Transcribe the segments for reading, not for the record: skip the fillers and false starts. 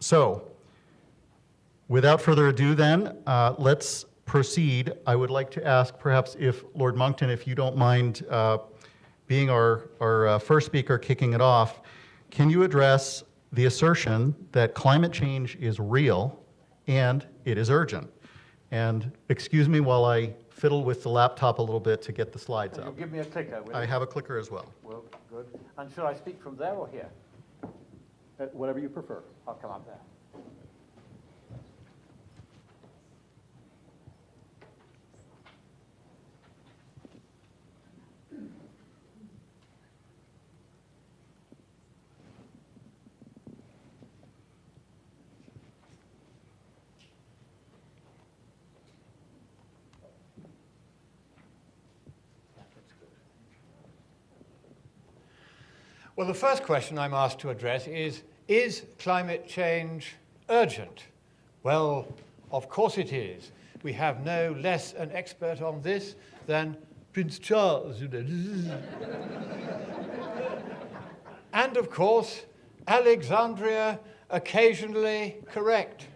So, without further ado then, let's proceed. I would like to ask perhaps if Lord Monckton, if you don't mind being our first speaker kicking it off, can you address the assertion that climate change is real and it is urgent? And excuse me while I fiddle with the laptop a little bit to get the slides up. You'll give me a clicker, will you? I have a clicker as well. Well, good. And should I speak from there or here? Whatever you prefer. I'll come up there. Well, the first question I'm asked to address is climate change urgent? Well, of course it is. We have no less an expert on this than Prince Charles. And of course, Alexandria occasionally correct.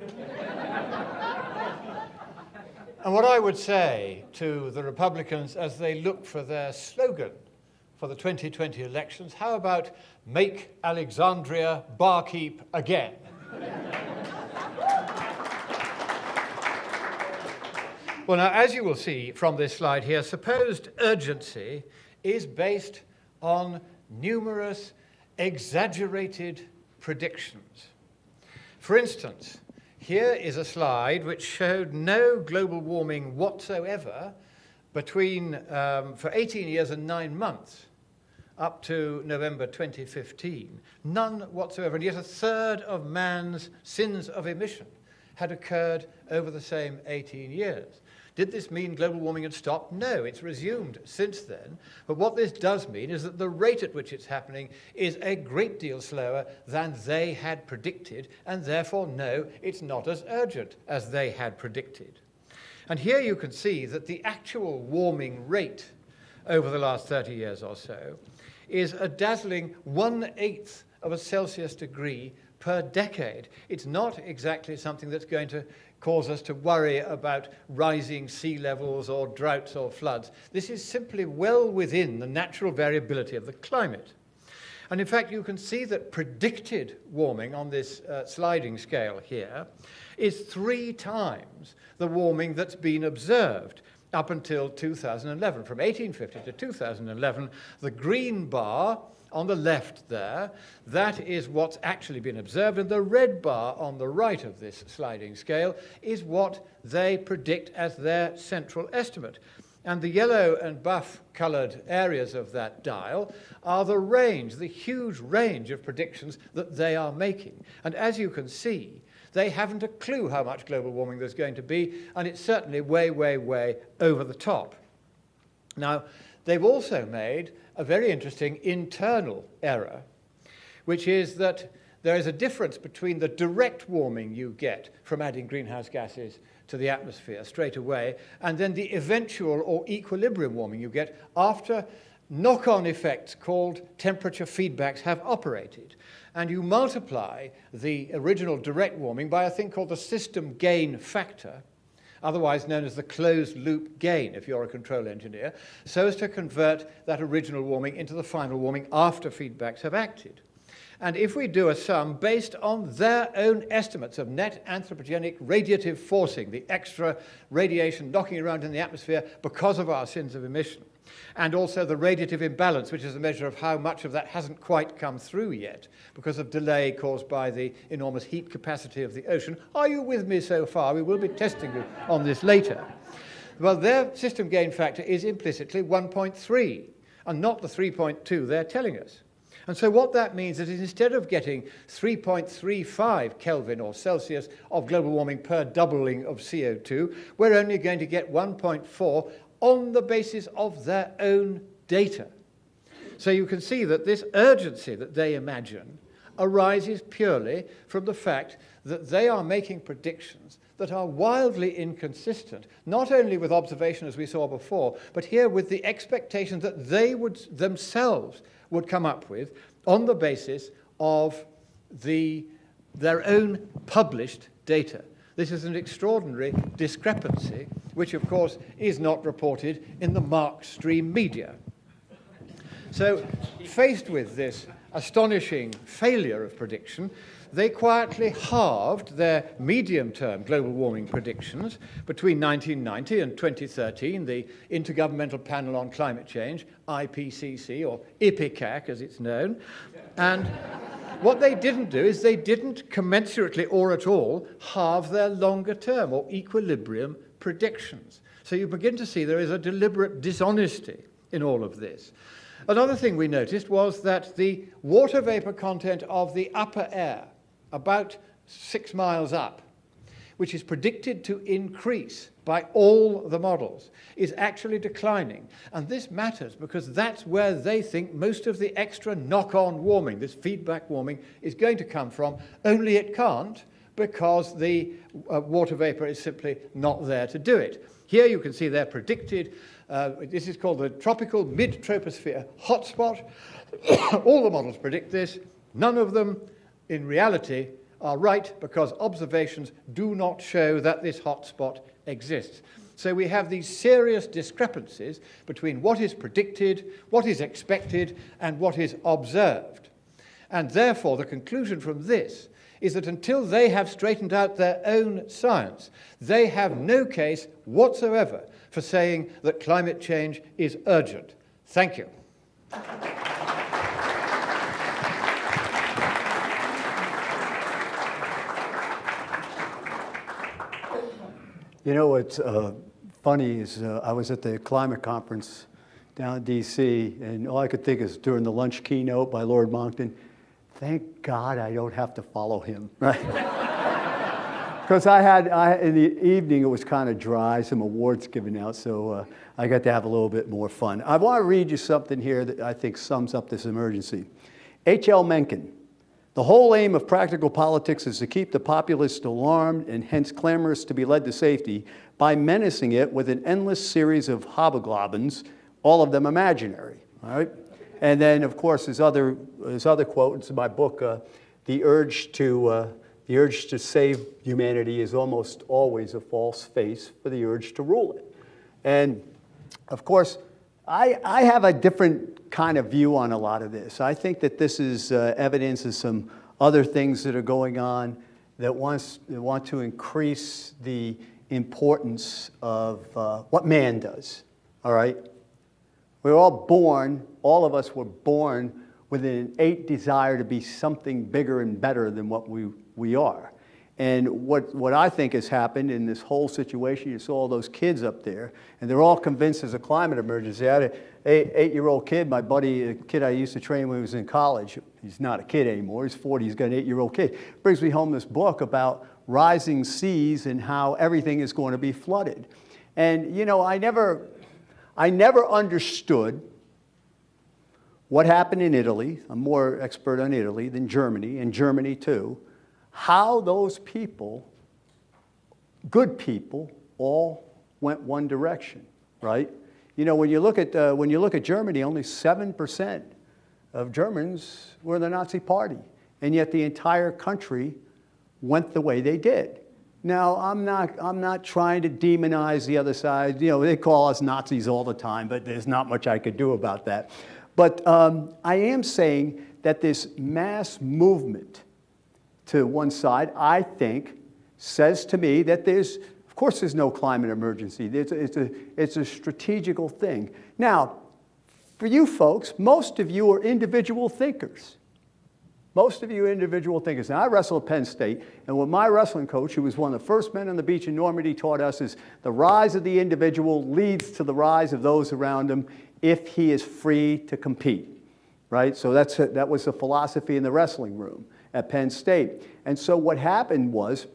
And what I would say to the Republicans as they look for their slogan for the 2020 elections, how about make Alexandria barkeep again? Well, now, as you will see from this slide here, supposed urgency is based on numerous exaggerated predictions. For instance, here is a slide which showed no global warming whatsoever between for 18 years and 9 months up to November 2015. None whatsoever, and yet a third of man's sins of emission had occurred over the same 18 years. Did this mean global warming had stopped? No, it's resumed since then. But what this does mean is that the rate at which it's happening is a great deal slower than they had predicted, and therefore, no, it's not as urgent as they had predicted. And here you can see that the actual warming rate over the last 30 years or so is a dazzling 1/8 of a Celsius degree per decade. It's not exactly something that's going to cause us to worry about rising sea levels or droughts or floods. This is simply well within the natural variability of the climate. And in fact, you can see that predicted warming on this sliding scale here is 3 times the warming that's been observed up until 2011. From 1850 to 2011, the green bar on the left there, that is what's actually been observed, and the red bar on the right of this sliding scale is what they predict as their central estimate. And the yellow and buff-coloured areas of that dial are the range, the huge range of predictions that they are making. And as you can see, they haven't a clue how much global warming there's going to be, and it's certainly way, way, way over the top. Now, they've also made a very interesting internal error, which is that there is a difference between the direct warming you get from adding greenhouse gases to the atmosphere straight away, and then the eventual or equilibrium warming you get after knock-on effects called temperature feedbacks have operated. And you multiply the original direct warming by a thing called the system gain factor, otherwise known as the closed-loop gain, if you're a control engineer, so as to convert that original warming into the final warming after feedbacks have acted. And if we do a sum based on their own estimates of net anthropogenic radiative forcing, the extra radiation knocking around in the atmosphere because of our sins of emission, and also the radiative imbalance, which is a measure of how much of that hasn't quite come through yet because of delay caused by the enormous heat capacity of the ocean. Are you with me so far? We will be testing you on this later. Well, their system gain factor is implicitly 1.3, and not the 3.2 they're telling us. And so what that means is that instead of getting 3.35 Kelvin or Celsius of global warming per doubling of CO2, we're only going to get 1.4 on the basis of their own data. So you can see that this urgency that they imagine arises purely from the fact that they are making predictions that are wildly inconsistent, not only with observation as we saw before, but here with the expectation that they themselves would come up with on the basis of their own published data. This is an extraordinary discrepancy, which of course is not reported in the mainstream media. So, faced with this astonishing failure of prediction, they quietly halved their medium-term global warming predictions between 1990 and 2013. The Intergovernmental Panel on Climate Change, IPCC, or IPCC as it's known. And what they didn't do is they didn't commensurately or at all halve their longer-term or equilibrium predictions. So you begin to see there is a deliberate dishonesty in all of this. Another thing we noticed was that the water vapor content of the upper air, about 6 miles up, which is predicted to increase by all the models, is actually declining. And this matters because that's where they think most of the extra knock-on warming, this feedback warming, is going to come from, only it can't because the water vapor is simply not there to do it. Here you can see they're predicted. This is called the tropical mid-troposphere hotspot. All the models predict this. None of them, in reality, are right because observations do not show that this hotspot exists. So we have these serious discrepancies between what is predicted, what is expected, and what is observed. And therefore, the conclusion from this is that until they have straightened out their own science, they have no case whatsoever for saying that climate change is urgent. Thank you. You know what's funny is I was at the climate conference down in D.C., and all I could think is during the lunch keynote by Lord Monckton, thank God I don't have to follow him, right? Because in the evening, it was kind of dry, some awards given out, so I got to have a little bit more fun. I want to read you something here that I think sums up this emergency. H.L. Mencken. The whole aim of practical politics is to keep the populace alarmed and hence clamorous to be led to safety by menacing it with an endless series of hobgoblins, all of them imaginary. All right? And then, of course, his other quote, it's in my book, the urge to save humanity is almost always a false face for the urge to rule it. And, of course, I have a different kind of view on a lot of this. I think that this is evidence of some other things that are going on that want to increase the importance of what man does, all right? We're all born, all of us were born with an innate desire to be something bigger and better than what we are. And what I think has happened in this whole situation, you saw all those kids up there, and they're all convinced there's a climate emergency. I had an 8-year-old kid, my buddy, a kid I used to train when he was in college. He's not a kid anymore, he's 40, he's got an 8-year-old kid. Brings me home this book about rising seas and how everything is going to be flooded. And, you know, I never understood what happened in Italy. I'm more expert on Italy than Germany, and Germany too. How those people, good people, all went one direction, right? You know, when you look at Germany, only 7% of Germans were in the Nazi Party, and yet the entire country went the way they did. Now, I'm not trying to demonize the other side. You know, they call us Nazis all the time, but there's not much I could do about that. But I am saying that this mass movement to one side, I think, says to me that of course there's no climate emergency. It's a strategical thing. Now, for you folks, most of you are individual thinkers. Most of you are individual thinkers. Now, I wrestled at Penn State, and what my wrestling coach, who was one of the first men on the beach in Normandy, taught us is the rise of the individual leads to the rise of those around him if he is free to compete, right? So that was the philosophy in the wrestling room at Penn State. And so what happened was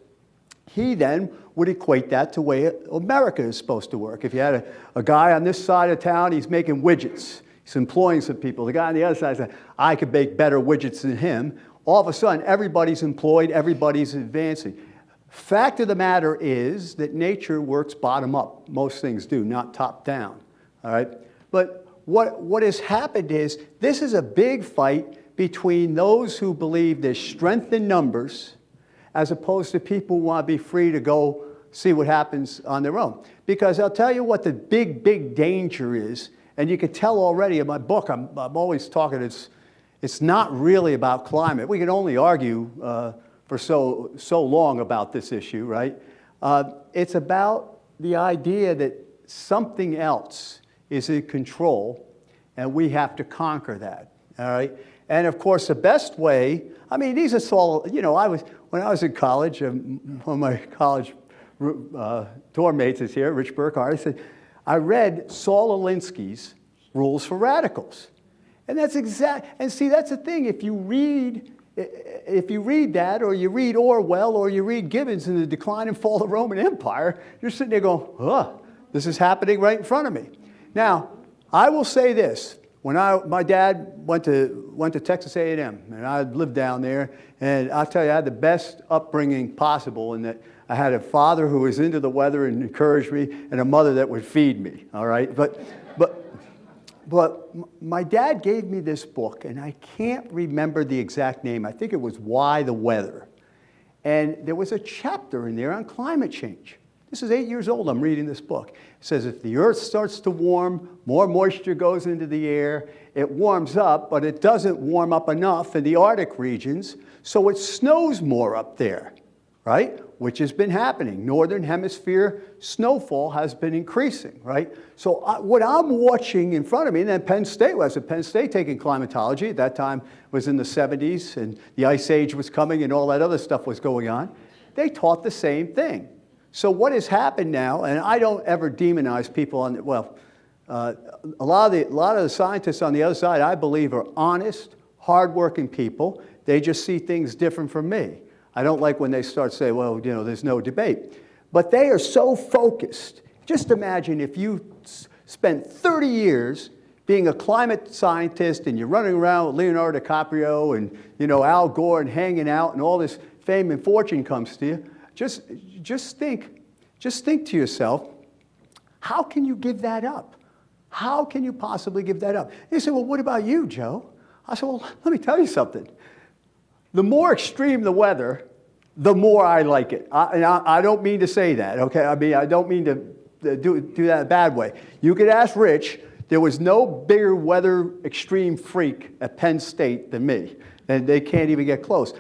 he then would equate that to the way America is supposed to work. If you had a guy on this side of town, he's making widgets. He's employing some people. The guy on the other side said, I could make better widgets than him. all of a sudden everybody's employed, everybody's advancing. Fact of the matter is that nature works bottom up. Most things do, not top down. All right? But what has happened is this is a big fight between those who believe there's strength in numbers as opposed to people who want to be free to go see what happens on their own. Because I'll tell you what the big danger is, and you can tell already in my book, I'm always talking, it's not really about climate. We can only argue for so long about this issue, right? It's about the idea that something else is in control, and we have to conquer that, all right? And of course, the best way, I mean, these are all, when I was in college, one of my college dorm mates is here, Rich Burkhardt, he said, I read Saul Alinsky's Rules for Radicals. And that's and see, that's the thing, if you read that, or you read Orwell, or you read Gibbons in The Decline and Fall of the Roman Empire, you're sitting there going, this is happening right in front of me. Now, I will say this. When my dad went to Texas A&M, and I lived down there, and I'll tell you, I had the best upbringing possible in that I had a father who was into the weather and encouraged me, and a mother that would feed me, all right? But my dad gave me this book, and I can't remember the exact name. I think it was Why the Weather. And there was a chapter in there on climate change. This is 8 years old, I'm reading this book. It says if the earth starts to warm, more moisture goes into the air, it warms up, but it doesn't warm up enough in the Arctic regions, so it snows more up there, right? Which has been happening. Northern hemisphere snowfall has been increasing, right? So what I'm watching in front of me, and then Penn State, I was at Penn State taking climatology, at that time was in the 70s, and the Ice Age was coming and all that other stuff was going on. They taught the same thing. So what has happened now, and I don't ever demonize people on, a lot of the scientists on the other side, I believe, are honest, hardworking people. They just see things different from me. I don't like when they start saying, well, there's no debate. But they are so focused. Just imagine if you spent 30 years being a climate scientist and you're running around with Leonardo DiCaprio and Al Gore and hanging out and all this fame and fortune comes to you. Just think to yourself, how can you give that up? How can you possibly give that up? They say, well, what about you, Joe? I said, well, let me tell you something. The more extreme the weather, the more I like it. I don't mean to say that, okay? I mean, I don't mean to do that in a bad way. You could ask Rich, there was no bigger weather extreme freak at Penn State than me, and they can't even get close.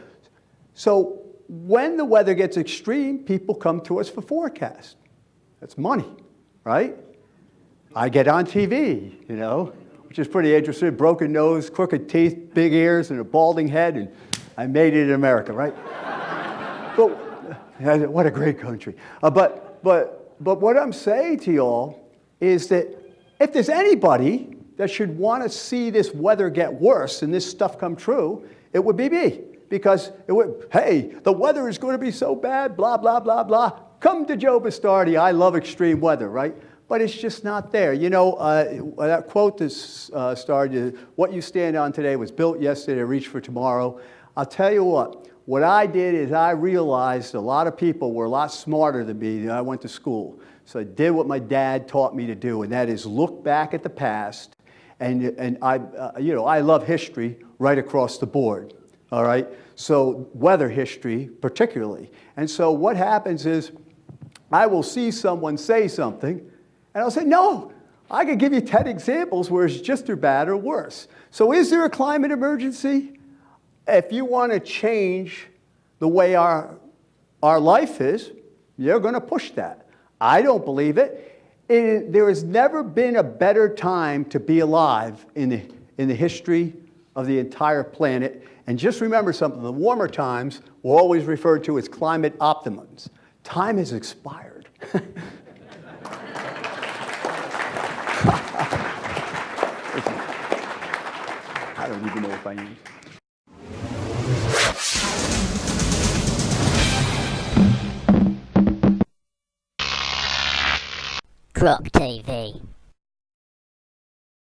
So when the weather gets extreme, people come to us for forecasts. That's money, right? I get on TV, which is pretty interesting. Broken nose, crooked teeth, big ears, and a balding head, and I made it in America, right? But what a great country. But what I'm saying to y'all is that if there's anybody that should want to see this weather get worse and this stuff come true, it would be me. Because hey, the weather is going to be so bad, blah, blah, blah, blah. Come to Joe Bastardi. I love extreme weather, right? But it's just not there. That quote that started, what you stand on today was built yesterday, reach for tomorrow. I'll tell you what I did is I realized a lot of people were a lot smarter than me. I went to school. So I did what my dad taught me to do, and that is look back at the past. And I love history right across the board. All right, so weather history particularly. And so what happens is I will see someone say something, and I'll say, no, I could give you 10 examples where it's just as bad or worse. So is there a climate emergency? If you want to change the way our life is, you're going to push that. I don't believe it. There has never been a better time to be alive in the history of the entire planet. And just remember something, the warmer times were always referred to as climate optimums. Time has expired. I don't even know if I use. Croc TV.